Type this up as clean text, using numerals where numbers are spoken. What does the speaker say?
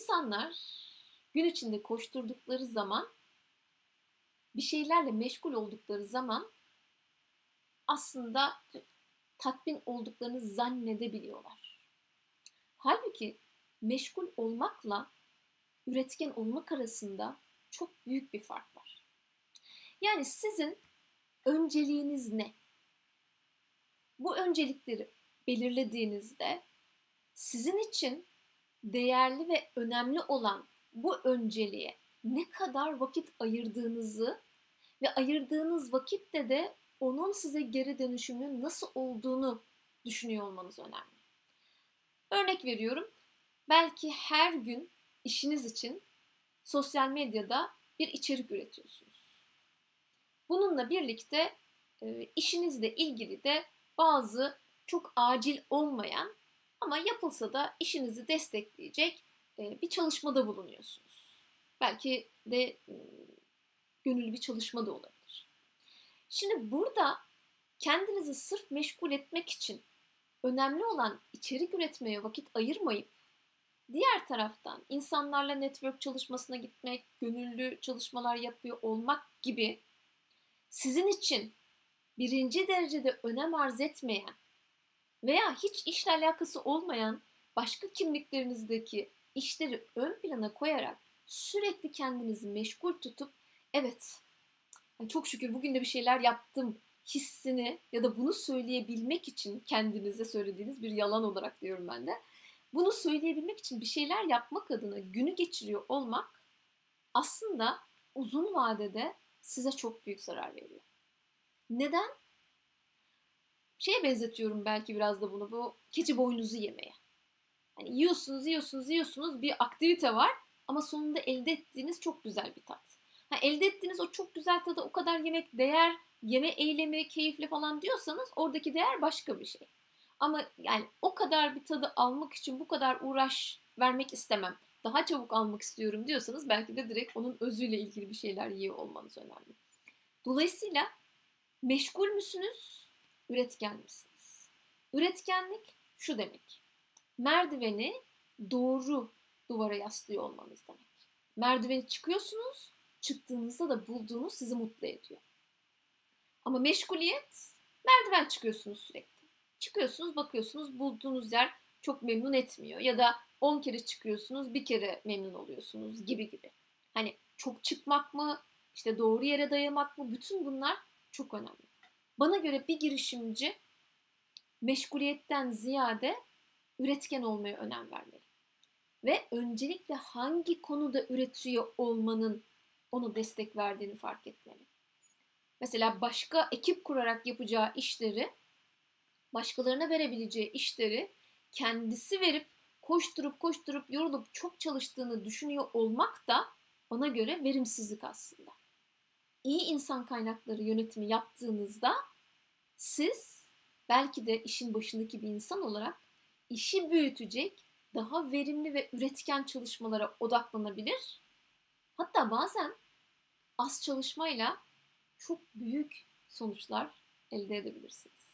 İnsanlar gün içinde koşturdukları zaman, bir şeylerle meşgul oldukları zaman aslında tatmin olduklarını zannedebiliyorlar. Halbuki meşgul olmakla üretken olmak arasında çok büyük bir fark var. Yani sizin önceliğiniz ne? Bu öncelikleri belirlediğinizde sizin için değerli ve önemli olan bu önceliğe ne kadar vakit ayırdığınızı ve ayırdığınız vakitte de onun size geri dönüşümünün nasıl olduğunu düşünüyor olmanız önemli. Örnek veriyorum, belki her gün işiniz için sosyal medyada bir içerik üretiyorsunuz. Bununla birlikte işinizle ilgili de bazı çok acil olmayan ama yapılsa da işinizi destekleyecek bir çalışmada bulunuyorsunuz. Belki de gönüllü bir çalışma da olabilir. Şimdi burada kendinizi sırf meşgul etmek için önemli olan içerik üretmeye vakit ayırmayıp diğer taraftan insanlarla network çalışmasına gitmek, gönüllü çalışmalar yapıyor olmak gibi sizin için birinci derecede önem arz etmeyen veya hiç işle alakası olmayan başka kimliklerinizdeki işleri ön plana koyarak sürekli kendinizi meşgul tutup evet, çok şükür bugün de bir şeyler yaptım hissini ya da bunu söyleyebilmek için kendinize söylediğiniz bir yalan olarak diyorum ben de. Bunu söyleyebilmek için bir şeyler yapmak adına günü geçiriyor olmak aslında uzun vadede size çok büyük zarar veriyor. Neden? Şeye benzetiyorum belki biraz da bunu, bu keçi boynuzu yemeye. Hani yiyorsunuz bir aktivite var ama sonunda elde ettiğiniz çok güzel bir tat. Elde ettiğiniz o çok güzel tadı o kadar yemek değer, yeme eylemi keyifli falan diyorsanız oradaki değer başka bir şey. Ama yani o kadar bir tadı almak için bu kadar uğraş vermek istemem, daha çabuk almak istiyorum diyorsanız belki de direkt onun özüyle ilgili bir şeyler yiyor olmanız önemli. Dolayısıyla meşgul müsünüz, üretken misiniz? Üretkenlik şu demek: merdiveni doğru duvara yaslıyor olmanız demek. Merdiveni çıkıyorsunuz, çıktığınızda da bulduğunuz sizi mutlu ediyor. Ama meşguliyet, merdiven çıkıyorsunuz sürekli. Çıkıyorsunuz, bakıyorsunuz bulduğunuz yer çok memnun etmiyor. Ya da 10 kere çıkıyorsunuz, bir kere memnun oluyorsunuz gibi gibi. Hani çok çıkmak mı, işte doğru yere dayamak mı, bütün bunlar çok önemli. Bana göre bir girişimci meşguliyetten ziyade üretken olmaya önem vermeli. Ve öncelikle hangi konuda üretiyor olmanın ona destek verdiğini fark etmeli. Mesela başka ekip kurarak yapacağı işleri, başkalarına verebileceği işleri kendisi verip koşturup yorulup çok çalıştığını düşünüyor olmak da bana göre verimsizlik aslında. İyi insan kaynakları yönetimi yaptığınızda siz belki de işin başındaki bir insan olarak işi büyütecek, daha verimli ve üretken çalışmalara odaklanabilir. Hatta bazen az çalışmayla çok büyük sonuçlar elde edebilirsiniz.